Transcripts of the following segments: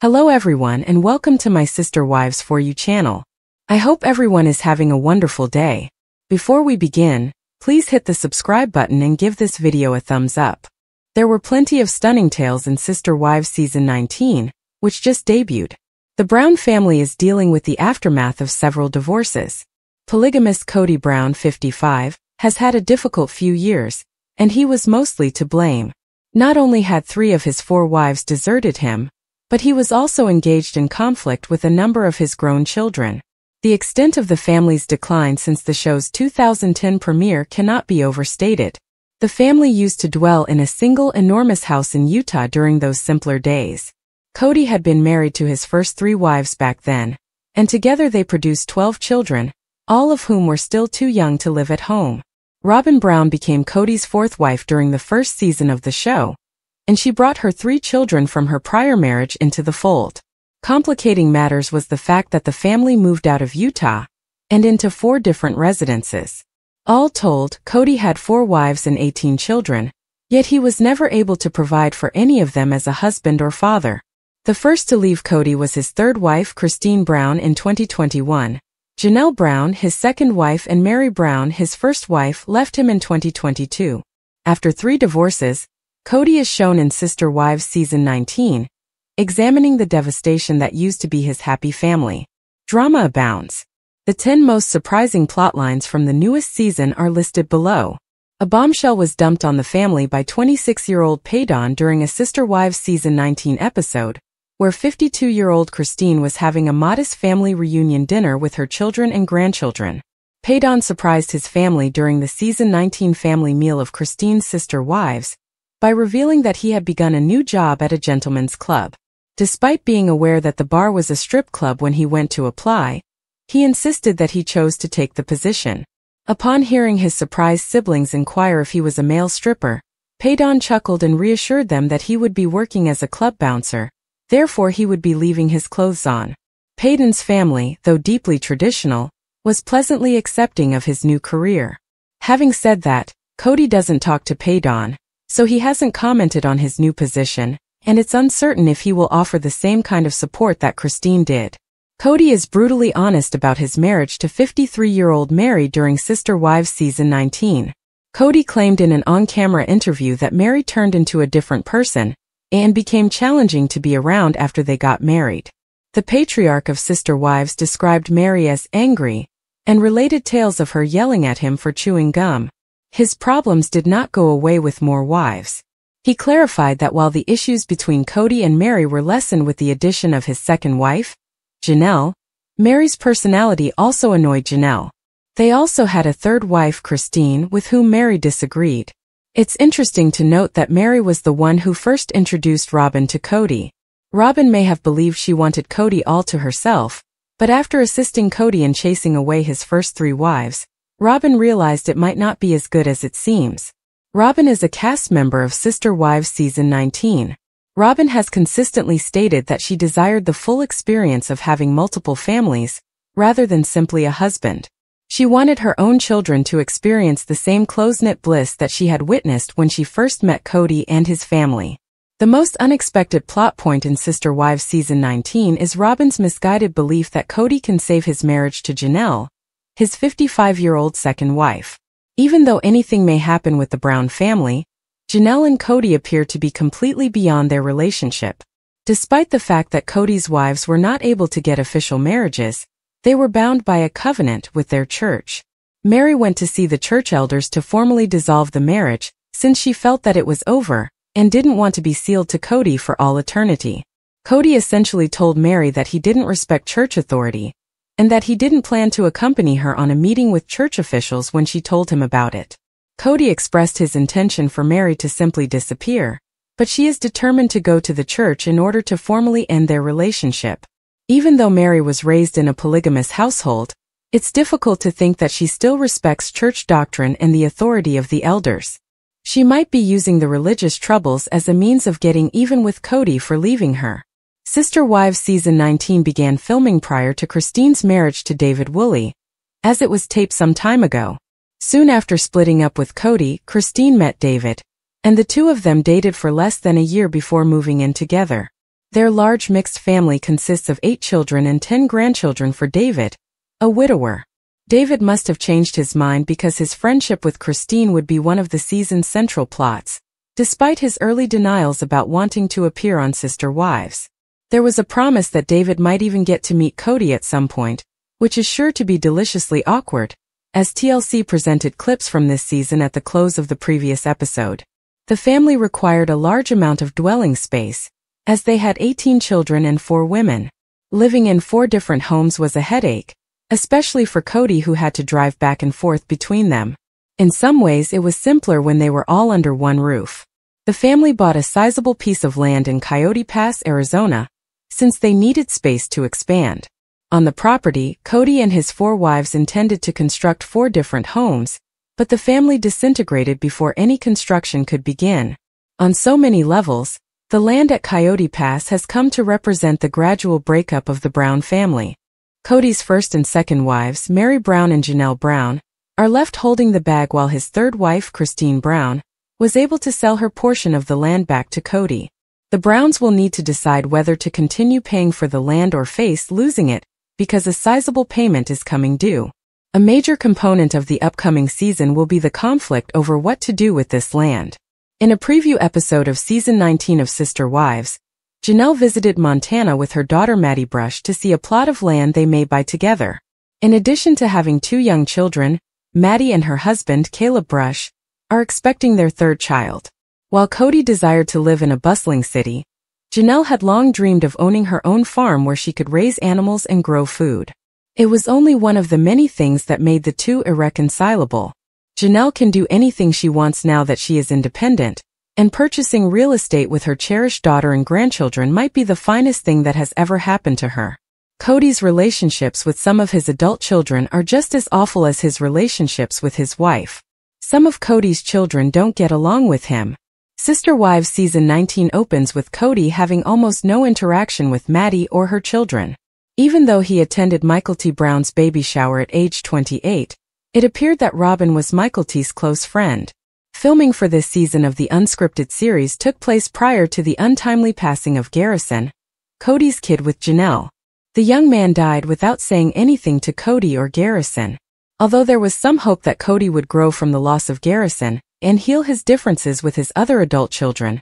Hello everyone and welcome to my Sister Wives For You channel. I hope everyone is having a wonderful day. Before we begin, please hit the subscribe button and give this video a thumbs up. There were plenty of stunning tales in Sister Wives Season 19, which just debuted. The Brown family is dealing with the aftermath of several divorces. Polygamist Kody Brown, 55, has had a difficult few years, and he was mostly to blame. Not only had 3 of his 4 wives deserted him, but he was also engaged in conflict with a number of his grown children. The extent of the family's decline since the show's 2010 premiere cannot be overstated. The family used to dwell in a single enormous house in Utah during those simpler days. Kody had been married to his first 3 wives back then, and together they produced 12 children, all of whom were still too young to live at home. Robyn Brown became Kody's 4th wife during the first season of the show, and she brought her 3 children from her prior marriage into the fold. Complicating matters was the fact that the family moved out of Utah and into 4 different residences. All told, Kody had 4 wives and 18 children, yet he was never able to provide for any of them as a husband or father. The first to leave Kody was his 3rd wife, Christine Brown, in 2021. Janelle Brown, his 2nd wife, and Mary Brown, his first wife, left him in 2022. After 3 divorces, Kody is shown in Sister Wives Season 19, examining the devastation that used to be his happy family. Drama abounds. The 10 most surprising plotlines from the newest season are listed below. A bombshell was dumped on the family by 26-year-old Kody during a Sister Wives Season 19 episode, where 52-year-old Christine was having a modest family reunion dinner with her children and grandchildren. Kody surprised his family during the Season 19 family meal of Christine's sister wives by revealing that he had begun a new job at a gentleman's club. Despite being aware that the bar was a strip club when he went to apply, he insisted that he chose to take the position. Upon hearing his surprised siblings inquire if he was a male stripper, Kody chuckled and reassured them that he would be working as a club bouncer, therefore he would be leaving his clothes on. Kody's family, though deeply traditional, was pleasantly accepting of his new career. Having said that, Kody doesn't talk to Kody, so he hasn't commented on his new position, and it's uncertain if he will offer the same kind of support that Christine did. Kody is brutally honest about his marriage to 53-year-old Mary during Sister Wives Season 19. Kody claimed in an on-camera interview that Mary turned into a different person and became challenging to be around after they got married. The patriarch of Sister Wives described Mary as angry and related tales of her yelling at him for chewing gum. His problems did not go away with more wives. He clarified that while the issues between Kody and Mary were lessened with the addition of his 2nd wife, Janelle, Mary's personality also annoyed Janelle. They also had a 3rd wife, Christine, with whom Mary disagreed. It's interesting to note that Mary was the one who first introduced Robyn to Kody. Robyn may have believed she wanted Kody all to herself, but after assisting Kody in chasing away his first 3 wives, Robyn realized it might not be as good as it seems. Robyn is a cast member of Sister Wives Season 19. Robyn has consistently stated that she desired the full experience of having multiple families, rather than simply a husband. She wanted her own children to experience the same close-knit bliss that she had witnessed when she first met Kody and his family. The most unexpected plot point in Sister Wives Season 19 is Robyn's misguided belief that Kody can save his marriage to Janelle, his 55-year-old 2nd wife. Even though anything may happen with the Brown family, Janelle and Kody appear to be completely beyond their relationship. Despite the fact that Kody's wives were not able to get official marriages, they were bound by a covenant with their church. Mary went to see the church elders to formally dissolve the marriage, since she felt that it was over, and didn't want to be sealed to Kody for all eternity. Kody essentially told Mary that he didn't respect church authority, and that he didn't plan to accompany her on a meeting with church officials when she told him about it. Kody expressed his intention for Mary to simply disappear, but she is determined to go to the church in order to formally end their relationship. Even though Mary was raised in a polygamous household, it's difficult to think that she still respects church doctrine and the authority of the elders. She might be using the religious troubles as a means of getting even with Kody for leaving her. Sister Wives Season 19 began filming prior to Christine's marriage to David Woolley, as it was taped some time ago. Soon after splitting up with Kody, Christine met David, and the two of them dated for less than a year before moving in together. Their large mixed family consists of 8 children and 10 grandchildren for David, a widower. David must have changed his mind because his friendship with Christine would be one of the season's central plots, despite his early denials about wanting to appear on Sister Wives. There was a promise that David might even get to meet Kody at some point, which is sure to be deliciously awkward, as TLC presented clips from this season at the close of the previous episode. The family required a large amount of dwelling space, as they had 18 children and 4 women. Living in 4 different homes was a headache, especially for Kody, who had to drive back and forth between them. In some ways it was simpler when they were all under one roof. The family bought a sizable piece of land in Coyote Pass, Arizona, since they needed space to expand. On the property, Kody and his 4 wives intended to construct 4 different homes, but the family disintegrated before any construction could begin. On so many levels, the land at Coyote Pass has come to represent the gradual breakup of the Brown family. Kody's first and second wives, Mary Brown and Janelle Brown, are left holding the bag, while his third wife, Christine Brown, was able to sell her portion of the land back to Kody. The Browns will need to decide whether to continue paying for the land or face losing it, because a sizable payment is coming due. A major component of the upcoming season will be the conflict over what to do with this land. In a preview episode of Season 19 of Sister Wives, Janelle visited Montana with her daughter Maddie Brush to see a plot of land they may buy together. In addition to having 2 young children, Maddie and her husband, Caleb Brush, are expecting their 3rd child. While Kody desired to live in a bustling city, Janelle had long dreamed of owning her own farm where she could raise animals and grow food. It was only one of the many things that made the two irreconcilable. Janelle can do anything she wants now that she is independent, and purchasing real estate with her cherished daughter and grandchildren might be the finest thing that has ever happened to her. Kody's relationships with some of his adult children are just as awful as his relationships with his wife. Some of Kody's children don't get along with him. Sister Wives Season 19 opens with Kody having almost no interaction with Maddie or her children. Even though he attended Michael T. Brown's baby shower at age 28, it appeared that Robin was Michael T.'s close friend. Filming for this season of the unscripted series took place prior to the untimely passing of Garrison, Kody's kid with Janelle. The young man died without saying anything to Kody or Garrison. Although there was some hope that Kody would grow from the loss of Garrison and heal his differences with his other adult children,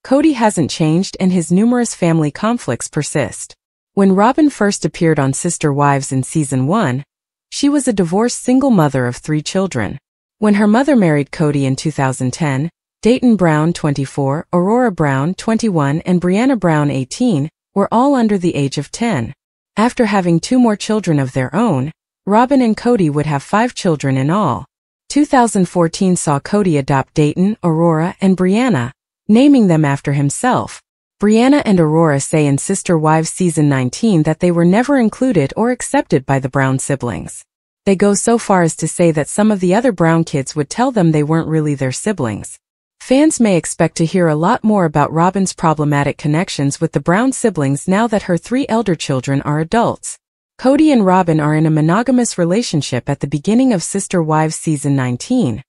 Kody hasn't changed and his numerous family conflicts persist. When Robin first appeared on Sister Wives in Season 1, she was a divorced single mother of 3 children. When her mother married Kody in 2010, Dayton Brown, 24, Aurora Brown, 21, and Brianna Brown, 18, were all under the age of 10. After having 2 more children of their own, Robin and Kody would have 5 children in all. 2014 saw Kody adopt Dayton, Aurora, and Brianna, naming them after himself. Brianna and Aurora say in Sister Wives Season 19 that they were never included or accepted by the Brown siblings. They go so far as to say that some of the other Brown kids would tell them they weren't really their siblings. Fans may expect to hear a lot more about Robin's problematic connections with the Brown siblings now that her 3 elder children are adults. Kody and Robin are in a monogamous relationship at the beginning of Sister Wives Season 19,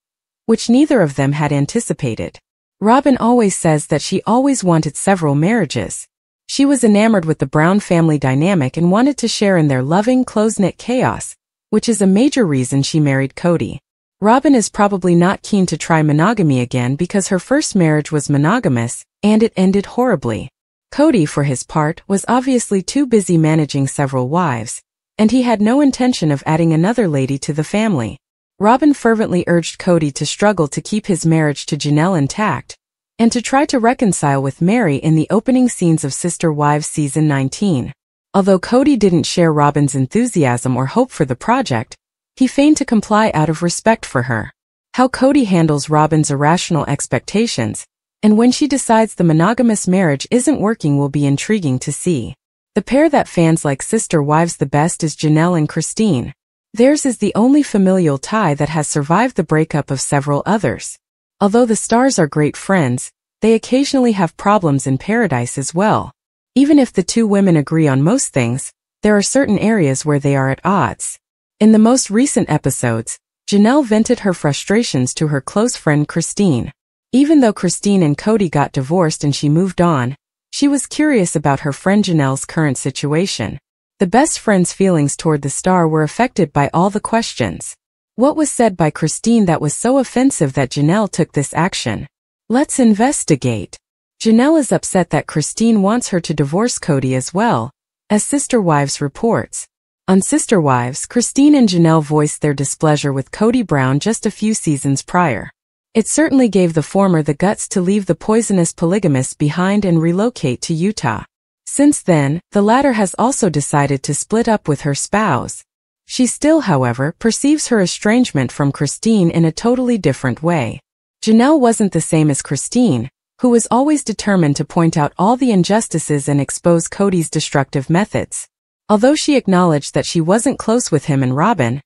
which neither of them had anticipated. Robin always says that she always wanted several marriages. She was enamored with the Brown family dynamic and wanted to share in their loving, close-knit chaos, which is a major reason she married Kody. Robin is probably not keen to try monogamy again because her first marriage was monogamous, and it ended horribly. Kody, for his part, was obviously too busy managing several wives, and he had no intention of adding another lady to the family. Robin fervently urged Kody to struggle to keep his marriage to Janelle intact, and to try to reconcile with Mary in the opening scenes of Sister Wives Season 19. Although Kody didn't share Robin's enthusiasm or hope for the project, he feigned to comply out of respect for her. How Kody handles Robin's irrational expectations, and when she decides the monogamous marriage isn't working, will be intriguing to see. The pair that fans like Sister Wives the best is Janelle and Christine. Theirs is the only familial tie that has survived the breakup of several others. Although the stars are great friends, they occasionally have problems in paradise as well. Even if the 2 women agree on most things, there are certain areas where they are at odds. In the most recent episodes, Janelle vented her frustrations to her close friend Christine. Even though Christine and Kody got divorced and she moved on, She was curious about her friend Janelle's current situation. The best friend's feelings toward the star were affected by all the questions. What was said by Christine that was so offensive that Janelle took this action? Let's investigate. Janelle is upset that Christine wants her to divorce Kody as well, as Sister Wives reports. On Sister Wives, Christine and Janelle voiced their displeasure with Kody Brown just a few seasons prior. It certainly gave the former the guts to leave the poisonous polygamist behind and relocate to Utah. Since then, the latter has also decided to split up with her spouse. She still, however, perceives her estrangement from Christine in a totally different way. Janelle wasn't the same as Christine, who was always determined to point out all the injustices and expose Kody's destructive methods. Although she acknowledged that she wasn't close with him and Robin,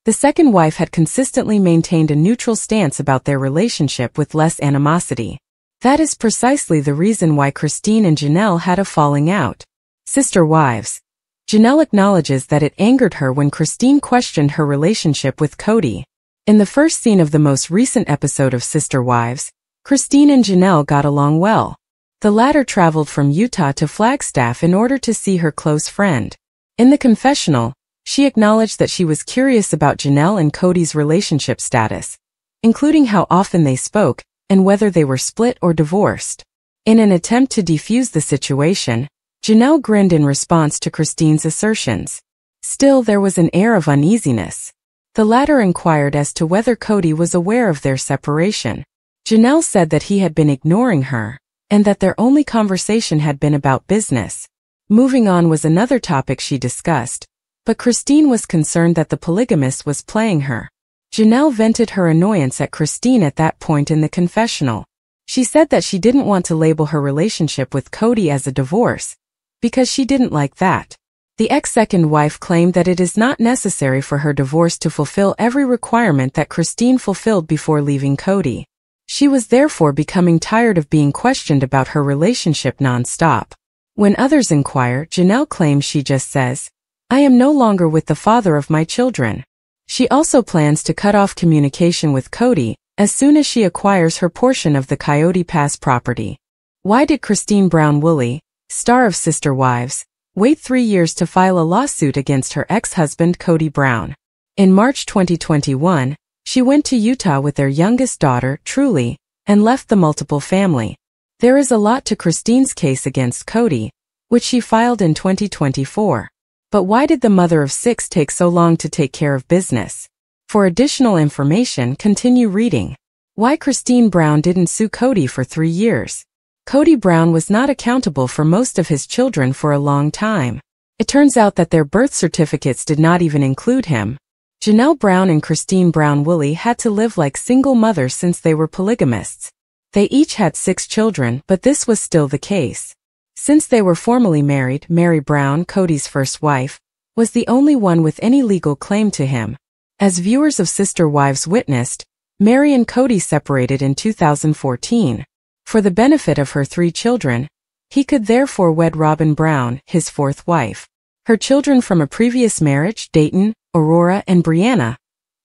the second wife had consistently maintained a neutral stance about their relationship with less animosity. That is precisely the reason why Christine and Janelle had a falling out. Sister Wives. Janelle acknowledges that it angered her when Christine questioned her relationship with Kody. In the first scene of the most recent episode of Sister Wives, Christine and Janelle got along well. The latter traveled from Utah to Flagstaff in order to see her close friend. In the confessional, she acknowledged that she was curious about Janelle and Kody's relationship status, including how often they spoke and whether they were split or divorced. In an attempt to defuse the situation, Janelle grinned in response to Christine's assertions. Still, there was an air of uneasiness. The latter inquired as to whether Kody was aware of their separation. Janelle said that he had been ignoring her, and that their only conversation had been about business. Moving on was another topic she discussed, but Christine was concerned that the polygamist was playing her. Janelle vented her annoyance at Christine at that point in the confessional. She said that she didn't want to label her relationship with Kody as a divorce, because she didn't like that. The ex-second wife claimed that it is not necessary for her divorce to fulfill every requirement that Christine fulfilled before leaving Kody. She was therefore becoming tired of being questioned about her relationship non-stop. When others inquire, Janelle claims she just says, "I am no longer with the father of my children." She also plans to cut off communication with Kody as soon as she acquires her portion of the Coyote Pass property. Why did Christine Brown-Woolley, star of Sister Wives, wait 3 years to file a lawsuit against her ex-husband Kody Brown? In March 2021, she went to Utah with their youngest daughter, Truly, and left the multiple family. There is a lot to Christine's case against Kody, which she filed in 2024. But why did the mother of 6 take so long to take care of business? For additional information, continue reading. Why Christine Brown didn't sue Kody for 3 years. Kody Brown was not accountable for most of his children for a long time. It turns out that their birth certificates did not even include him. Janelle Brown and Christine Brown-Woolley had to live like single mothers since they were polygamists. They each had 6 children, but this was still the case. Since they were formally married, Mary Brown, Kody's first wife, was the only one with any legal claim to him. As viewers of Sister Wives witnessed, Mary and Kody separated in 2014. For the benefit of her 3 children, he could therefore wed Robin Brown, his 4th wife. Her children from a previous marriage, Dayton, Aurora, and Brianna,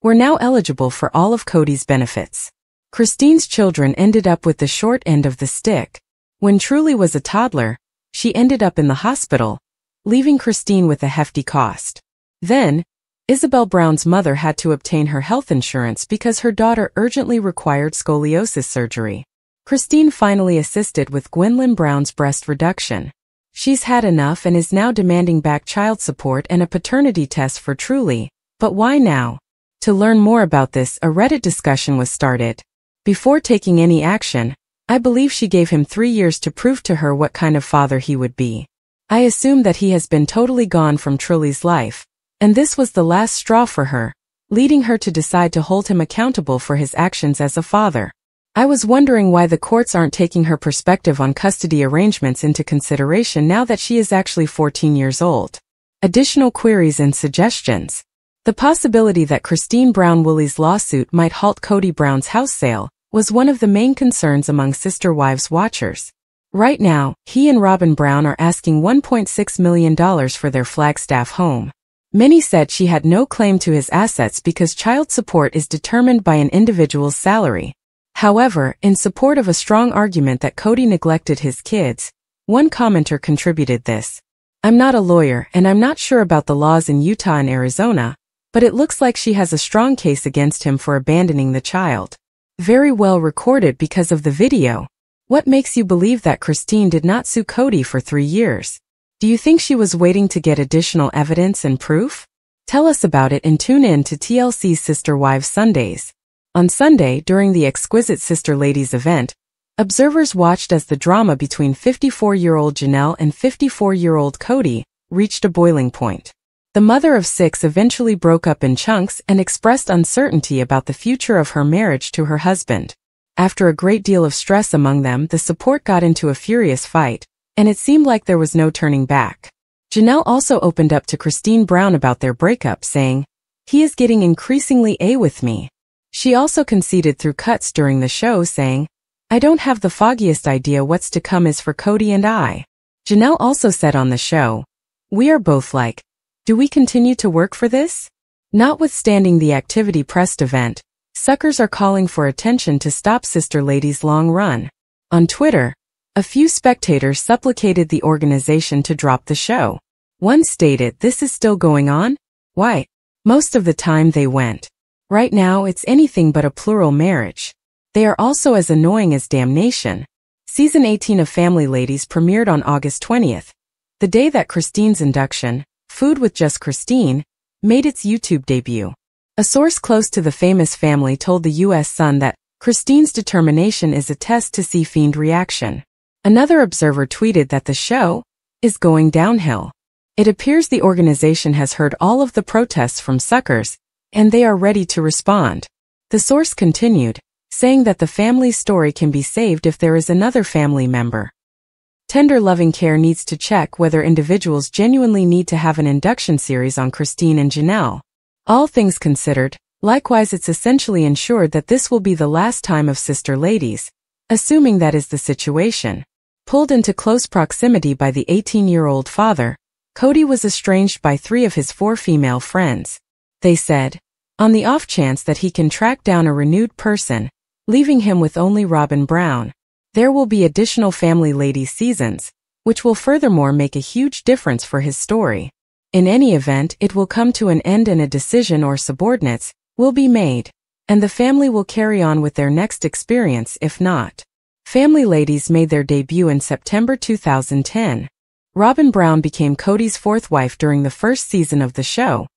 were now eligible for all of Kody's benefits. Christine's children ended up with the short end of the stick. When Truly was a toddler, she ended up in the hospital, leaving Christine with a hefty cost. Then, Isabel Brown's mother had to obtain her health insurance because her daughter urgently required scoliosis surgery. Christine finally assisted with Gwendolyn Brown's breast reduction. She's had enough and is now demanding back child support and a paternity test for Truly. But why now? To learn more about this, a Reddit discussion was started. Before taking any action, I believe she gave him 3 years to prove to her what kind of father he would be. I assume that he has been totally gone from Truly's life, and this was the last straw for her, leading her to decide to hold him accountable for his actions as a father. I was wondering why the courts aren't taking her perspective on custody arrangements into consideration now that she is actually 14 years old. Additional queries and suggestions. The possibility that Christine Brown-Woolley's lawsuit might halt Kody Brown's house sale was one of the main concerns among Sister Wives watchers. Right now, he and Robin Brown are asking $1.6 million for their Flagstaff home. Many said she had no claim to his assets because child support is determined by an individual's salary. However, in support of a strong argument that Kody neglected his kids, One commenter contributed this. I'm not a lawyer and I'm not sure about the laws in Utah and Arizona, but it looks like she has a strong case against him for abandoning the child. Very well recorded because of the video. What makes you believe that Christine did not sue Kody for 3 years? Do you think she was waiting to get additional evidence and proof? Tell us about it and tune in to TLC's Sister Wives Sundays. On Sunday, during the Exquisite Sister Ladies event, observers watched as the drama between 54-year-old Janelle and 54-year-old Kody reached a boiling point. The mother of 6 eventually broke up in chunks and expressed uncertainty about the future of her marriage to her husband. After a great deal of stress among them, the support got into a furious fight, and it seemed like there was no turning back. Janelle also opened up to Christine Brown about their breakup, saying, "He is getting increasingly with me." She also conceded through cuts during the show, saying, "I don't have the foggiest idea what's to come as for Kody and I." Janelle also said on the show, "We are both like, do we continue to work for this?" Notwithstanding the activity-pressed event, suckers are calling for attention to stop Sister Ladies' long run. On Twitter, a few spectators supplicated the organization to drop the show. One stated, "This is still going on? Why? Most of the time they went. Right now it's anything but a plural marriage. They are also as annoying as damnation." Season 18 of Family Ladies premiered on August 20th, the day that Christine's induction, Food with Just Christine, made its YouTube debut. A source close to the famous family told the U.S. Sun that Christine's determination is a test to see fiend reaction. Another observer tweeted that the show is going downhill. It appears the organization has heard all of the protests from suckers, and they are ready to respond. The source continued, saying that the family's story can be saved if there is another family member. Tender loving care needs to check whether individuals genuinely need to have an induction series on Christine and Janelle. All things considered, likewise it's essentially ensured that this will be the last time of Sister Ladies, assuming that is the situation. Pulled into close proximity by the 18-year-old father, Kody was estranged by 3 of his 4 female friends. They said, on the off chance that he can track down a renewed person, leaving him with only Robin Brown, there will be additional Family Ladies seasons, which will furthermore make a huge difference for his story. In any event, it will come to an end and a decision or subordinates will be made, and the family will carry on with their next experience if not. Family Ladies made their debut in September 2010. Robin Brown became Kody's 4th wife during the first season of the show,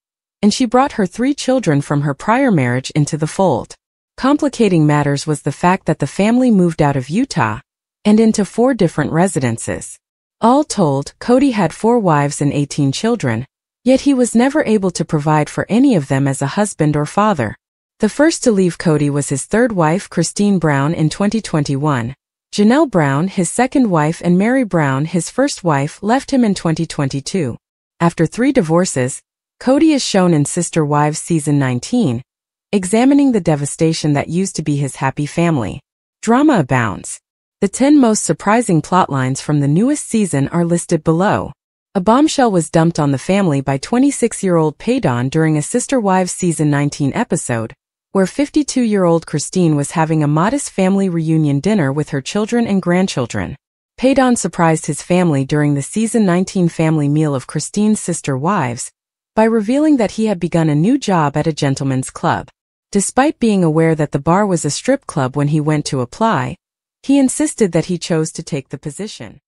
and she brought her 3 children from her prior marriage into the fold. Complicating matters was the fact that the family moved out of Utah and into 4 different residences. All told, Kody had 4 wives and 18 children, yet he was never able to provide for any of them as a husband or father. The first to leave Kody was his 3rd wife, Christine Brown, in 2021. Janelle Brown, his 2nd wife, and Mary Brown, his 1st wife, left him in 2022. After 3 divorces, Kody is shown in Sister Wives Season 19, examining the devastation that used to be his happy family. Drama abounds. The 10 most surprising plotlines from the newest season are listed below. A bombshell was dumped on the family by 26-year-old Paydon during a Sister Wives Season 19 episode, where 52-year-old Christine was having a modest family reunion dinner with her children and grandchildren. Paydon surprised his family during the Season 19 family meal of Christine's Sister Wives by revealing that he had begun a new job at a gentleman's club. Despite being aware that the bar was a strip club when he went to apply, he insisted that he chose to take the position.